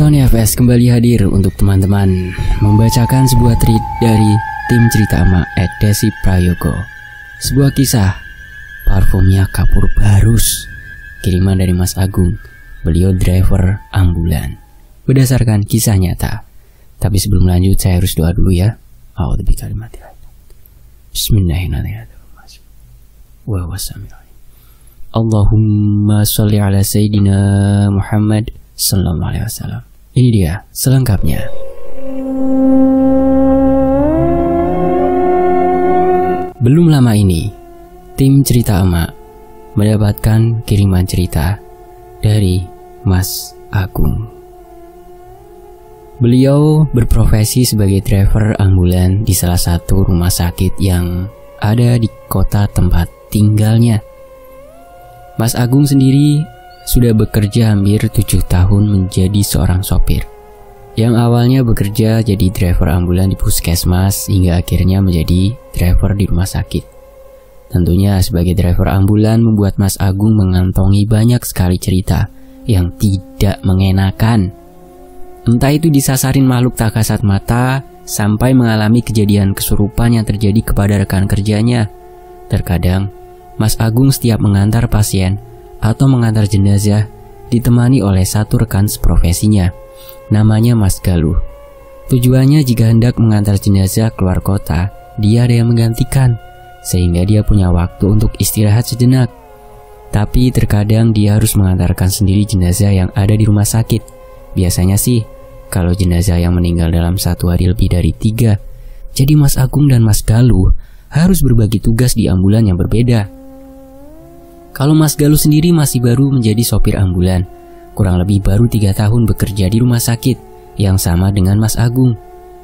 Tony FS kembali hadir untuk teman-teman membacakan sebuah tweet dari tim cerita ama @desi prayogo. Sebuah kisah parfumnya kapur barus, kiriman dari Mas Agung. Beliau driver ambulan. Berdasarkan kisah nyata. Tapi sebelum lanjut saya harus doa dulu ya. Bismillahirrahmanirrahim. Allahumma sholli ala Sayyidina Muhammad sallallahu alaihi wasallam. Ini dia selengkapnya. Belum lama ini, tim cerita emak mendapatkan kiriman cerita dari Mas Agung. Beliau berprofesi sebagai driver ambulan di salah satu rumah sakit yang ada di kota tempat tinggalnya. Mas Agung sendiri sudah bekerja hampir 7 tahun menjadi seorang sopir. Yang awalnya bekerja jadi driver ambulan di puskesmas hingga akhirnya menjadi driver di rumah sakit. Tentunya sebagai driver ambulan membuat Mas Agung mengantongi banyak sekali cerita yang tidak mengenakan. Entah itu disasarin makhluk tak kasat mata, sampai mengalami kejadian kesurupan yang terjadi kepada rekan kerjanya. Terkadang, Mas Agung setiap mengantar pasien atau mengantar jenazah ditemani oleh satu rekan seprofesinya, namanya Mas Galuh. Tujuannya jika hendak mengantar jenazah keluar kota, dia ada yang menggantikan, sehingga dia punya waktu untuk istirahat sejenak. Tapi terkadang dia harus mengantarkan sendiri jenazah yang ada di rumah sakit. Biasanya sih, kalau jenazah yang meninggal dalam 1 hari lebih dari 3, jadi Mas Agung dan Mas Galuh harus berbagi tugas di ambulan yang berbeda. Kalau Mas Galuh sendiri masih baru menjadi sopir ambulan, kurang lebih baru 3 tahun bekerja di rumah sakit yang sama dengan Mas Agung.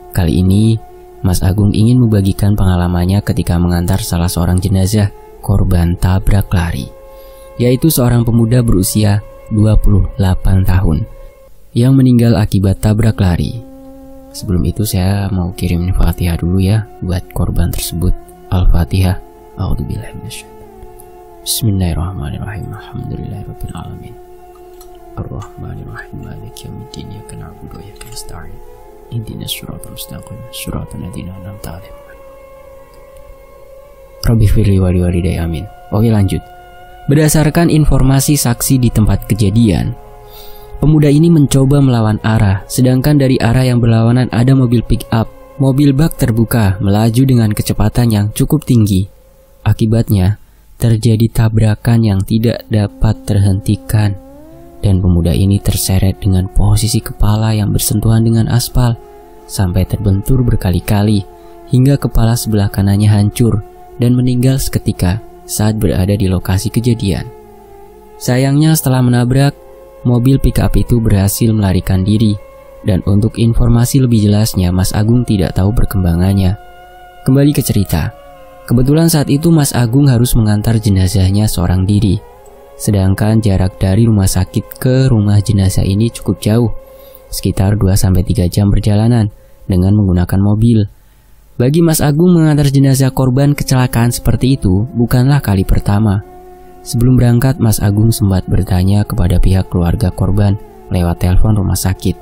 Kali ini, Mas Agung ingin membagikan pengalamannya ketika mengantar salah seorang jenazah korban tabrak lari, yaitu seorang pemuda berusia 28 tahun yang meninggal akibat tabrak lari. Sebelum itu saya mau kirim Fatihah dulu ya buat korban tersebut. Al-Fatihah. A'udzubillahi minasyaitonir. Bismillahirrahmanirrahim. Alhamdulillahirabbil alamin. Ar-Rahmanirrahim. Maliki yaumiddin. Iyyaka na'budu wa iyyaka nasta'in. Ihdinas siratal mustaqim. Shiratal ladzina an'amta 'alaihim. Rabbighfirli wa li walidayya. Amin. Oke, lanjut. Berdasarkan informasi saksi di tempat kejadian, pemuda ini mencoba melawan arah, sedangkan dari arah yang berlawanan ada mobil pick up. Mobil bak terbuka melaju dengan kecepatan yang cukup tinggi. Akibatnya, terjadi tabrakan yang tidak dapat terhentikan, dan pemuda ini terseret dengan posisi kepala yang bersentuhan dengan aspal, sampai terbentur berkali-kali, hingga kepala sebelah kanannya hancur, dan meninggal seketika saat berada di lokasi kejadian. Sayangnya setelah menabrak, mobil pick-up itu berhasil melarikan diri, dan untuk informasi lebih jelasnya Mas Agung tidak tahu perkembangannya. Kembali ke cerita. Kebetulan saat itu Mas Agung harus mengantar jenazahnya seorang diri. Sedangkan jarak dari rumah sakit ke rumah jenazah ini cukup jauh, sekitar 2-3 jam perjalanan dengan menggunakan mobil. Bagi Mas Agung mengantar jenazah korban kecelakaan seperti itu bukanlah kali pertama. Sebelum berangkat, Mas Agung sempat bertanya kepada pihak keluarga korban lewat telepon rumah sakit.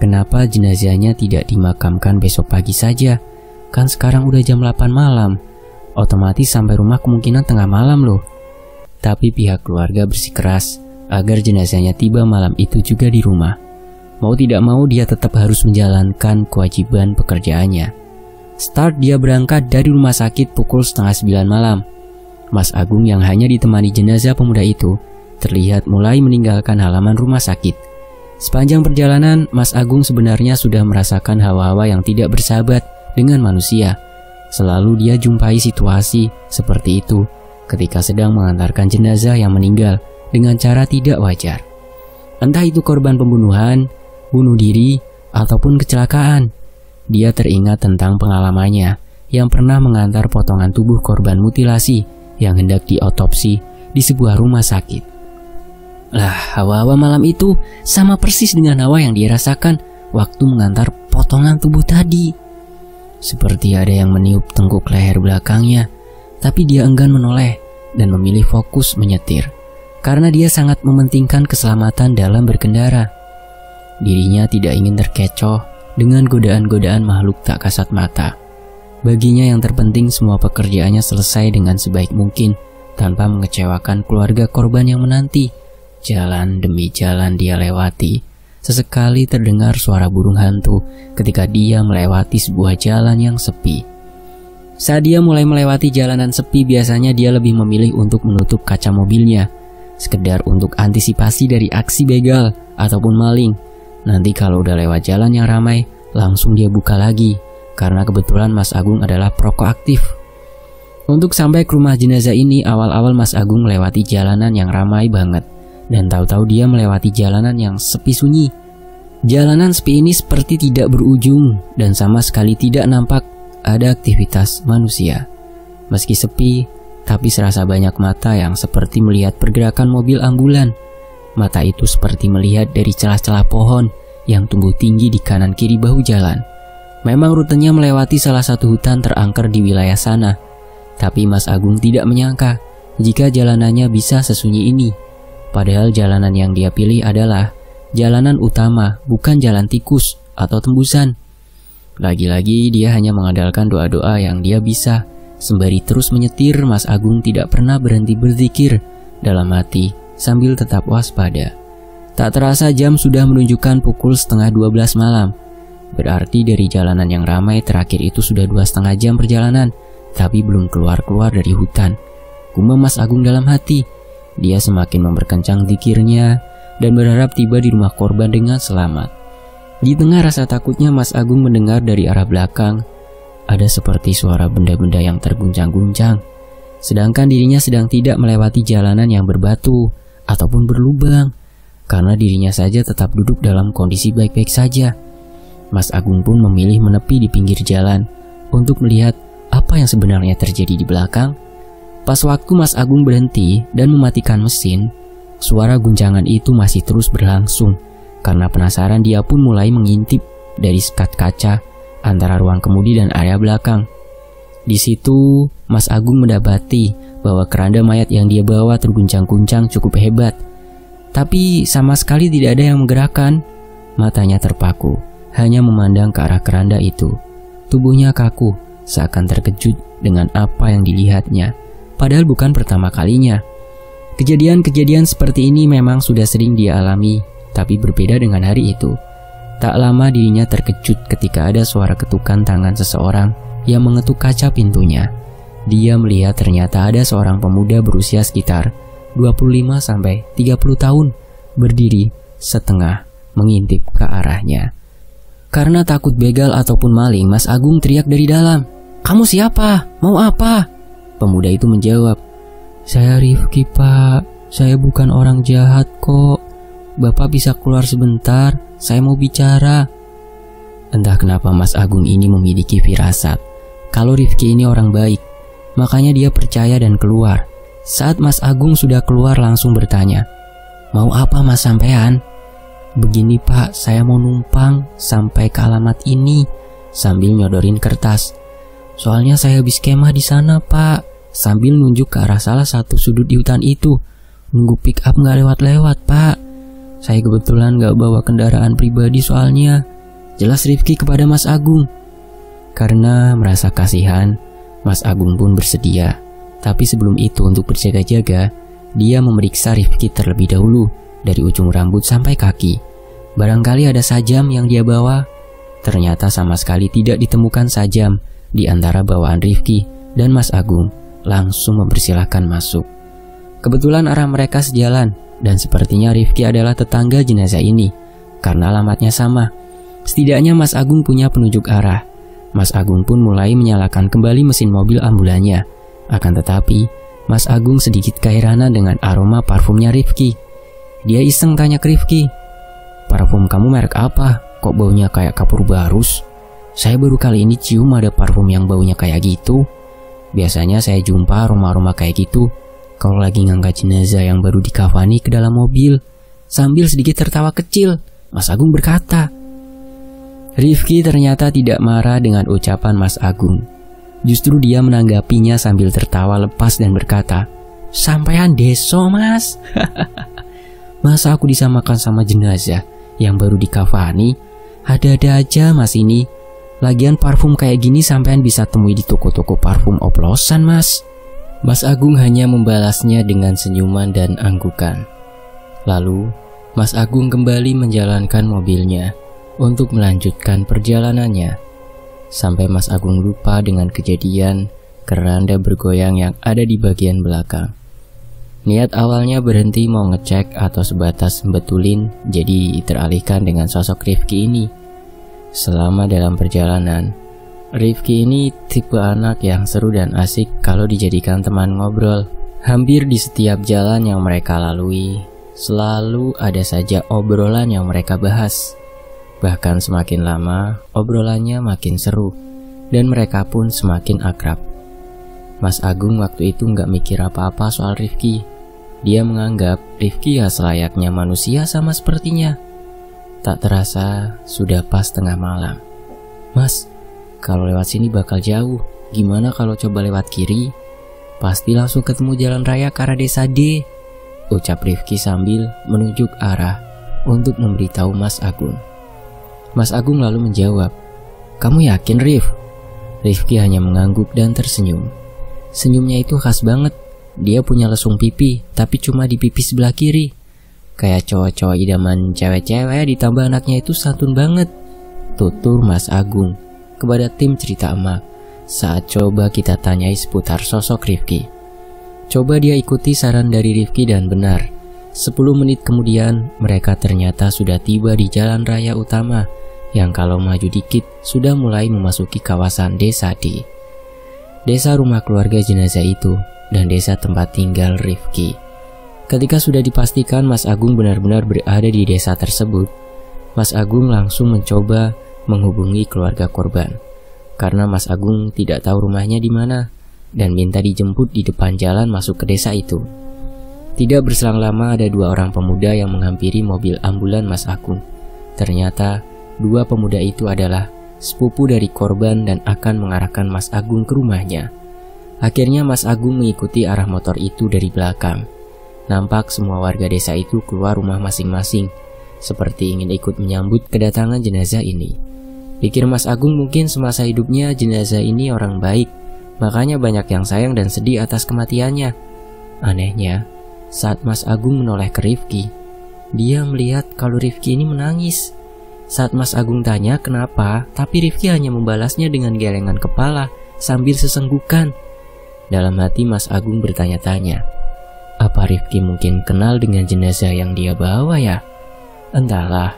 Kenapa jenazahnya tidak dimakamkan besok pagi saja? Kan sekarang udah jam 8 malam. Otomatis sampai rumah kemungkinan tengah malam loh. Tapi pihak keluarga bersikeras agar jenazahnya tiba malam itu juga di rumah. Mau tidak mau dia tetap harus menjalankan kewajiban pekerjaannya. Start dia berangkat dari rumah sakit pukul 8:30 malam. Mas Agung yang hanya ditemani jenazah pemuda itu terlihat mulai meninggalkan halaman rumah sakit. Sepanjang perjalanan, Mas Agung sebenarnya sudah merasakan hawa-hawa yang tidak bersahabat dengan manusia. Selalu dia jumpai situasi seperti itu ketika sedang mengantarkan jenazah yang meninggal dengan cara tidak wajar. Entah itu korban pembunuhan, bunuh diri, ataupun kecelakaan. Dia teringat tentang pengalamannya yang pernah mengantar potongan tubuh korban mutilasi yang hendak diotopsi di sebuah rumah sakit. Lah, hawa-hawa malam itu sama persis dengan hawa yang dia rasakan waktu mengantar potongan tubuh tadi. Seperti ada yang meniup tengkuk leher belakangnya, tapi dia enggan menoleh dan memilih fokus menyetir, karena dia sangat mementingkan keselamatan dalam berkendara. Dirinya tidak ingin terkecoh dengan godaan-godaan makhluk tak kasat mata. Baginya yang terpenting semua pekerjaannya selesai dengan sebaik mungkin tanpa mengecewakan keluarga korban yang menanti. Jalan demi jalan dia lewati. Sesekali terdengar suara burung hantu ketika dia melewati sebuah jalan yang sepi. Saat dia mulai melewati jalanan sepi, biasanya dia lebih memilih untuk menutup kaca mobilnya, sekedar untuk antisipasi dari aksi begal ataupun maling. Nanti kalau udah lewat jalan yang ramai, langsung dia buka lagi, karena kebetulan Mas Agung adalah perokok aktif. Untuk sampai ke rumah jenazah ini, awal-awal Mas Agung melewati jalanan yang ramai banget, dan tahu-tahu dia melewati jalanan yang sepi sunyi. Jalanan sepi ini seperti tidak berujung, dan sama sekali tidak nampak ada aktivitas manusia. Meski sepi, tapi serasa banyak mata yang seperti melihat pergerakan mobil ambulan. Mata itu seperti melihat dari celah-celah pohon yang tumbuh tinggi di kanan kiri bahu jalan. Memang rutenya melewati salah satu hutan terangker di wilayah sana, tapi Mas Agung tidak menyangka jika jalanannya bisa sesunyi ini. Padahal jalanan yang dia pilih adalah jalanan utama, bukan jalan tikus atau tembusan. Lagi-lagi dia hanya mengandalkan doa-doa yang dia bisa. Sembari terus menyetir, Mas Agung tidak pernah berhenti berzikir dalam hati sambil tetap waspada. Tak terasa jam sudah menunjukkan pukul 11:30 malam. Berarti dari jalanan yang ramai terakhir itu sudah 2,5 jam perjalanan, tapi belum keluar-keluar dari hutan. Gumam Mas Agung dalam hati. Dia semakin memperkencang zikirnya dan berharap tiba di rumah korban dengan selamat. Di tengah rasa takutnya, Mas Agung mendengar dari arah belakang ada seperti suara benda-benda yang terguncang-guncang. Sedangkan dirinya sedang tidak melewati jalanan yang berbatu ataupun berlubang, karena dirinya saja tetap duduk dalam kondisi baik-baik saja. Mas Agung pun memilih menepi di pinggir jalan untuk melihat apa yang sebenarnya terjadi di belakang. Pas waktu Mas Agung berhenti dan mematikan mesin, suara guncangan itu masih terus berlangsung. Karena penasaran, dia pun mulai mengintip dari sekat kaca antara ruang kemudi dan area belakang. Di situ, Mas Agung mendapati bahwa keranda mayat yang dia bawa terguncang-guncang cukup hebat. Tapi sama sekali tidak ada yang menggerakkan. Matanya terpaku, hanya memandang ke arah keranda itu. Tubuhnya kaku, seakan terkejut dengan apa yang dilihatnya. Padahal bukan pertama kalinya. Kejadian-kejadian seperti ini memang sudah sering dia alami, tapi berbeda dengan hari itu. Tak lama dirinya terkejut ketika ada suara ketukan tangan seseorang yang mengetuk kaca pintunya. Dia melihat ternyata ada seorang pemuda berusia sekitar 25-30 tahun berdiri setengah mengintip ke arahnya. Karena takut begal ataupun maling, Mas Agung teriak dari dalam, "Kamu siapa? Mau apa?" Pemuda itu menjawab, "Saya Rifki, Pak. Saya bukan orang jahat kok. Bapak bisa keluar sebentar, saya mau bicara." Entah kenapa Mas Agung ini memiliki firasat kalau Rifki ini orang baik, makanya dia percaya dan keluar. Saat Mas Agung sudah keluar langsung bertanya, "Mau apa Mas sampean?" "Begini Pak, saya mau numpang sampai ke alamat ini," sambil nyodorin kertas. "Soalnya saya habis kemah di sana Pak," sambil nunjuk ke arah salah satu sudut di hutan itu. "Nunggu pick up gak lewat-lewat Pak. Saya kebetulan gak bawa kendaraan pribadi soalnya," jelas Rifki kepada Mas Agung. Karena merasa kasihan, Mas Agung pun bersedia. Tapi sebelum itu untuk berjaga-jaga, dia memeriksa Rifki terlebih dahulu dari ujung rambut sampai kaki. Barangkali ada sajam yang dia bawa. Ternyata sama sekali tidak ditemukan sajam di antara bawaan Rifki, dan Mas Agung langsung mempersilahkan masuk. Kebetulan arah mereka sejalan, dan sepertinya Rifki adalah tetangga jenazah ini, karena alamatnya sama. Setidaknya Mas Agung punya penunjuk arah. Mas Agung pun mulai menyalakan kembali mesin mobil ambulannya. Akan tetapi, Mas Agung sedikit keheranan dengan aroma parfumnya Rifki. Dia iseng tanya ke Rifki, "Parfum kamu merek apa? Kok baunya kayak kapur barus? Saya baru kali ini cium ada parfum yang baunya kayak gitu. Biasanya saya jumpa aroma-aroma kayak gitu kalau lagi ngangkat jenazah yang baru dikafani ke dalam mobil." Sambil sedikit tertawa kecil, Mas Agung berkata. Rifki ternyata tidak marah dengan ucapan Mas Agung. Justru dia menanggapinya sambil tertawa lepas dan berkata, "Sampean deso Mas. Masa aku disamakan sama jenazah yang baru dikafani. Ada-ada aja mas ini. Lagian parfum kayak gini sampean bisa temui di toko-toko parfum oplosan mas. Mas Agung hanya membalasnya dengan senyuman dan anggukan. Lalu Mas Agung kembali menjalankan mobilnya untuk melanjutkan perjalanannya. Sampai Mas Agung lupa dengan kejadian keranda bergoyang yang ada di bagian belakang. Niat awalnya berhenti mau ngecek atau sebatas betulin, jadi teralihkan dengan sosok Rifki ini. Selama dalam perjalanan, Rifki ini tipe anak yang seru dan asik kalau dijadikan teman ngobrol. Hampir di setiap jalan yang mereka lalui, selalu ada saja obrolan yang mereka bahas. Bahkan semakin lama, obrolannya makin seru, dan mereka pun semakin akrab. Mas Agung waktu itu nggak mikir apa-apa soal Rifki. Dia menganggap Rifki ya selayaknya manusia sama sepertinya. Tak terasa, sudah pas tengah malam. Mas, kalau lewat sini bakal jauh. Gimana kalau coba lewat kiri? Pasti langsung ketemu jalan raya ke arah desa D, ucap Rifki sambil menunjuk arah untuk memberitahu Mas Agung. Mas Agung lalu menjawab, "Kamu yakin, Rif?" Rifki hanya mengangguk dan tersenyum. Senyumnya itu khas banget. Dia punya lesung pipi, tapi cuma di pipi sebelah kiri. Kayak cowok-cowok idaman cewek-cewek, ditambah anaknya itu santun banget, tutur Mas Agung kepada tim cerita emak saat coba kita tanyai seputar sosok Rifki. Coba dia ikuti saran dari Rifki dan benar. 10 menit kemudian mereka ternyata sudah tiba di jalan raya utama yang kalau maju dikit sudah mulai memasuki kawasan desa D. Desa rumah keluarga jenazah itu dan desa tempat tinggal Rifki. Ketika sudah dipastikan Mas Agung benar-benar berada di desa tersebut, Mas Agung langsung mencoba menghubungi keluarga korban. Karena Mas Agung tidak tahu rumahnya di mana dan minta dijemput di depan jalan masuk ke desa itu. Tidak berselang lama ada 2 orang pemuda yang menghampiri mobil ambulan Mas Agung. Ternyata 2 pemuda itu adalah sepupu dari korban dan akan mengarahkan Mas Agung ke rumahnya. Akhirnya Mas Agung mengikuti arah motor itu dari belakang. Nampak semua warga desa itu keluar rumah masing-masing, seperti ingin ikut menyambut kedatangan jenazah ini. Pikir Mas Agung mungkin semasa hidupnya jenazah ini orang baik, makanya banyak yang sayang dan sedih atas kematiannya. Anehnya, saat Mas Agung menoleh ke Rifki, dia melihat kalau Rifki ini menangis. Saat Mas Agung tanya kenapa, tapi Rifki hanya membalasnya dengan gelengan kepala sambil sesenggukan. Dalam hati Mas Agung bertanya-tanya, apa Rifki mungkin kenal dengan jenazah yang dia bawa ya? Entahlah,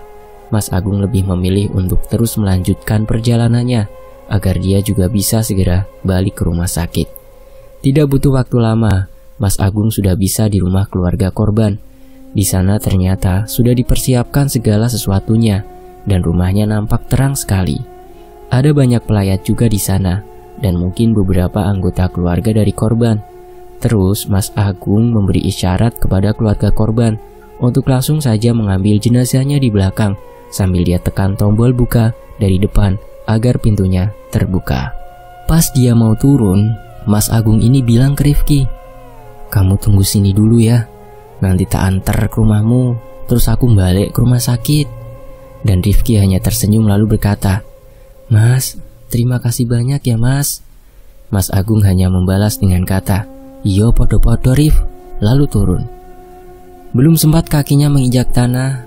Mas Agung lebih memilih untuk terus melanjutkan perjalanannya agar dia juga bisa segera balik ke rumah sakit. Tidak butuh waktu lama, Mas Agung sudah bisa di rumah keluarga korban. Di sana ternyata sudah dipersiapkan segala sesuatunya dan rumahnya nampak terang sekali. Ada banyak pelayat juga di sana dan mungkin beberapa anggota keluarga dari korban. Terus Mas Agung memberi isyarat kepada keluarga korban untuk langsung saja mengambil jenazahnya di belakang sambil dia tekan tombol buka dari depan agar pintunya terbuka. Pas dia mau turun, Mas Agung ini bilang ke Rifki, "Kamu tunggu sini dulu ya, nanti tak antar ke rumahmu, terus aku balik ke rumah sakit." Dan Rifki hanya tersenyum lalu berkata, "Mas, terima kasih banyak ya mas." Mas Agung hanya membalas dengan kata, "Iyo podo-podo Rif," lalu turun. Belum sempat kakinya menginjak tanah,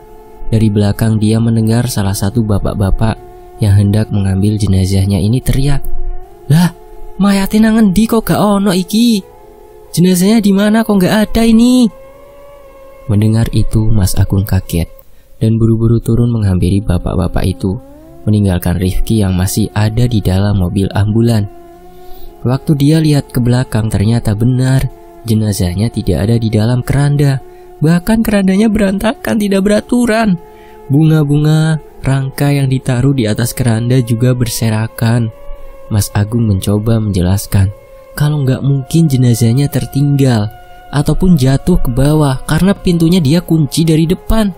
dari belakang dia mendengar salah satu bapak-bapak yang hendak mengambil jenazahnya ini teriak, "Lah, mayatnya ngendi kok gak ono iki? Jenazahnya di mana kok gak ada ini?" Mendengar itu Mas Agung kaget dan buru-buru turun menghampiri bapak-bapak itu, meninggalkan Rifki yang masih ada di dalam mobil ambulan. Waktu dia lihat ke belakang ternyata benar, jenazahnya tidak ada di dalam keranda. Bahkan kerandanya berantakan, tidak beraturan. Bunga-bunga rangka yang ditaruh di atas keranda juga berserakan. Mas Agung mencoba menjelaskan kalau nggak mungkin jenazahnya tertinggal ataupun jatuh ke bawah karena pintunya dia kunci dari depan.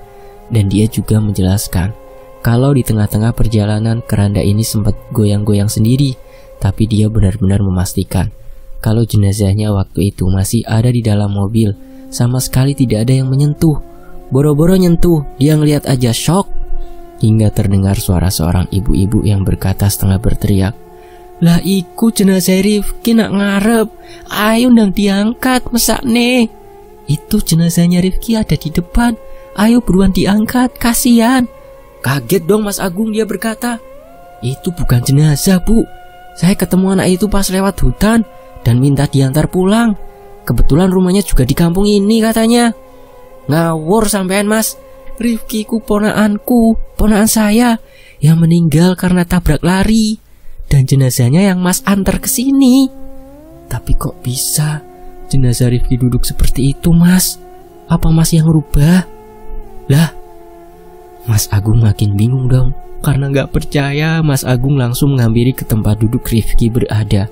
Dan dia juga menjelaskan kalau di tengah-tengah perjalanan keranda ini sempat goyang-goyang sendiri, tapi dia benar-benar memastikan kalau jenazahnya waktu itu masih ada di dalam mobil, sama sekali tidak ada yang menyentuh. Boro-boro nyentuh, dia ngelihat aja shock. hingga terdengar suara seorang ibu-ibu yang berkata setengah berteriak, "Lah iku jenazah Rifki nak ngarep, ayo ndang diangkat mesakne. Itu jenazahnya Rifki ada di depan, ayo buruan diangkat, kasihan." Kaget dong Mas Agung, dia berkata, "Itu bukan jenazah Bu, saya ketemu anak itu pas lewat hutan dan minta diantar pulang. Kebetulan rumahnya juga di kampung ini katanya." "Ngawur sampean Mas, Rifki ku ponakan saya yang meninggal karena tabrak lari, dan jenazahnya yang Mas antar ke sini." "Tapi kok bisa jenazah Rifki duduk seperti itu Mas? Apa Mas yang rubah?" Lah, Mas Agung makin bingung dong. Karena gak percaya, Mas Agung langsung menghampiri ke tempat duduk Rifki berada.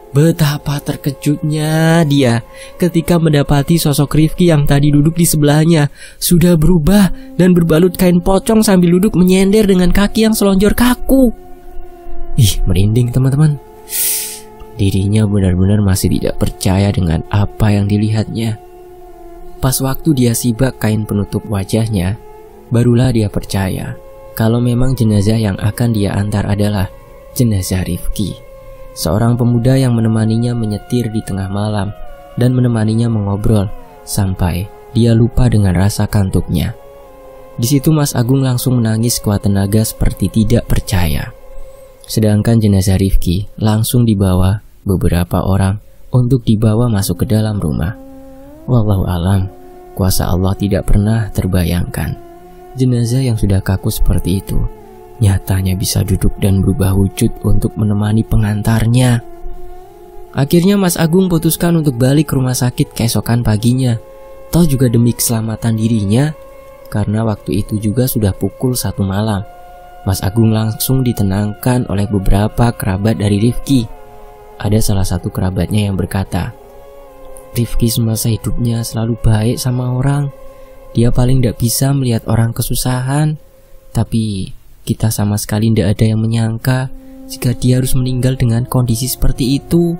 Betapa terkejutnya dia ketika mendapati sosok Rifki yang tadi duduk di sebelahnya sudah berubah dan berbalut kain pocong sambil duduk menyender dengan kaki yang selonjor kaku. Ih, merinding teman-teman. Dirinya benar-benar masih tidak percaya dengan apa yang dilihatnya. Pas waktu dia sibak kain penutup wajahnya, barulah dia percaya kalau memang jenazah yang akan dia antar adalah jenazah Rifki. Seorang pemuda yang menemaninya menyetir di tengah malam dan menemaninya mengobrol sampai dia lupa dengan rasa kantuknya. Di situ Mas Agung langsung menangis kuat tenaga seperti tidak percaya. Sedangkan jenazah Rifki langsung dibawa beberapa orang untuk dibawa masuk ke dalam rumah. Wallahu alam, kuasa Allah tidak pernah terbayangkan. Jenazah yang sudah kaku seperti itu nyatanya bisa duduk dan berubah wujud untuk menemani pengantarnya. Akhirnya Mas Agung putuskan untuk balik ke rumah sakit keesokan paginya, toh juga demi keselamatan dirinya, karena waktu itu juga sudah pukul 1 malam. Mas Agung langsung ditenangkan oleh beberapa kerabat dari Rifki. Ada salah satu kerabatnya yang berkata, "Rifki semasa hidupnya selalu baik sama orang. Dia paling tidak bisa melihat orang kesusahan, tapi kita sama sekali tidak ada yang menyangka jika dia harus meninggal dengan kondisi seperti itu."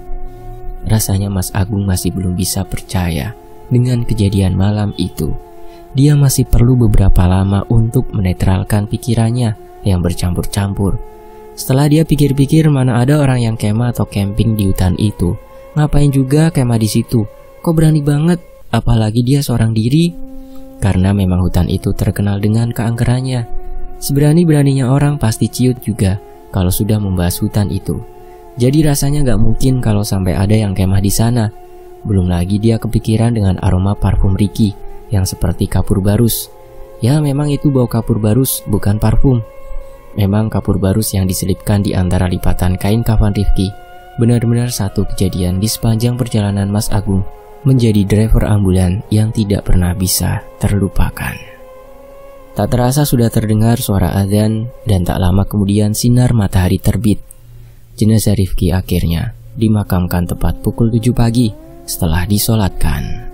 Rasanya Mas Agung masih belum bisa percaya dengan kejadian malam itu. Dia masih perlu beberapa lama untuk menetralkan pikirannya yang bercampur-campur. Setelah dia pikir-pikir, mana ada orang yang kemah atau camping di hutan itu. Ngapain juga kemah di situ? Kok berani banget? Apalagi dia seorang diri. Karena memang hutan itu terkenal dengan keangkerannya. Seberani-beraninya orang pasti ciut juga kalau sudah membahas hutan itu. Jadi rasanya gak mungkin kalau sampai ada yang kemah di sana. Belum lagi dia kepikiran dengan aroma parfum Riki yang seperti kapur barus. Ya memang itu bau kapur barus, bukan parfum. Memang kapur barus yang diselipkan di antara lipatan kain kafan Rifki. Benar-benar satu kejadian di sepanjang perjalanan Mas Agung menjadi driver ambulan yang tidak pernah bisa terlupakan. Tak terasa sudah terdengar suara azan dan tak lama kemudian sinar matahari terbit. Jenazah Rifki akhirnya dimakamkan tepat pukul 7 pagi setelah disolatkan.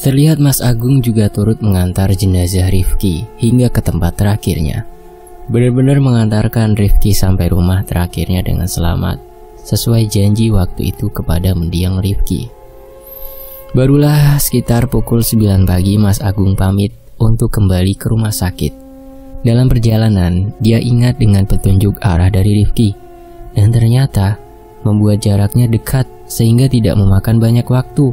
Terlihat Mas Agung juga turut mengantar jenazah Rifki hingga ke tempat terakhirnya. Benar-benar mengantarkan Rifki sampai rumah terakhirnya dengan selamat, sesuai janji waktu itu kepada mendiang Rifki. Barulah sekitar pukul 9 pagi Mas Agung pamit untuk kembali ke rumah sakit. Dalam perjalanan, dia ingat dengan petunjuk arah dari Rifki, dan ternyata membuat jaraknya dekat sehingga tidak memakan banyak waktu.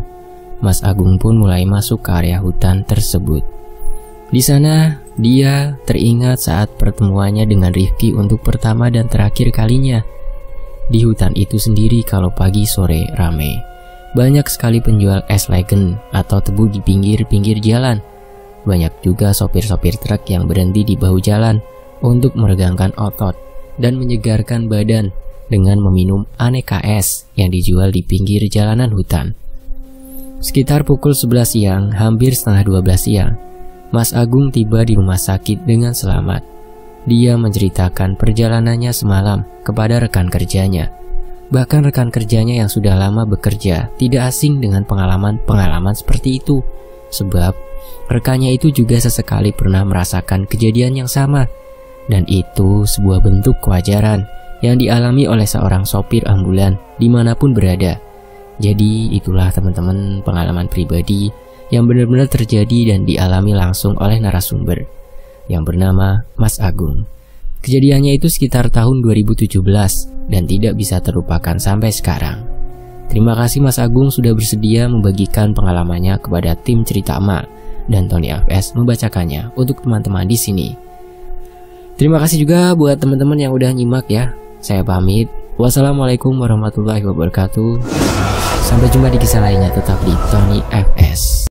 Mas Agung pun mulai masuk ke area hutan tersebut. Di sana, dia teringat saat pertemuannya dengan Rifki untuk pertama dan terakhir kalinya. Di hutan itu sendiri kalau pagi sore ramai. Banyak sekali penjual es legend atau tebu di pinggir-pinggir jalan. Banyak juga sopir-sopir truk yang berhenti di bahu jalan untuk meregangkan otot dan menyegarkan badan dengan meminum aneka es yang dijual di pinggir jalanan hutan. Sekitar pukul 11 siang, hampir setengah 12 siang, Mas Agung tiba di rumah sakit dengan selamat. Dia menceritakan perjalanannya semalam kepada rekan kerjanya. Bahkan rekan kerjanya yang sudah lama bekerja tidak asing dengan pengalaman-pengalaman seperti itu. Sebab rekannya itu juga sesekali pernah merasakan kejadian yang sama. Dan itu sebuah bentuk kewajaran yang dialami oleh seorang sopir ambulan dimanapun berada. Jadi itulah teman-teman pengalaman pribadi yang benar-benar terjadi dan dialami langsung oleh narasumber yang bernama Mas Agung. Kejadiannya itu sekitar tahun 2017 dan tidak bisa terlupakan sampai sekarang. Terima kasih Mas Agung sudah bersedia membagikan pengalamannya kepada tim Cerita Emak dan Tony FS membacakannya untuk teman-teman di sini. Terima kasih juga buat teman-teman yang udah nyimak ya. Saya pamit. Wassalamualaikum warahmatullahi wabarakatuh. Sampai jumpa di kisah lainnya tetap di Tony FS.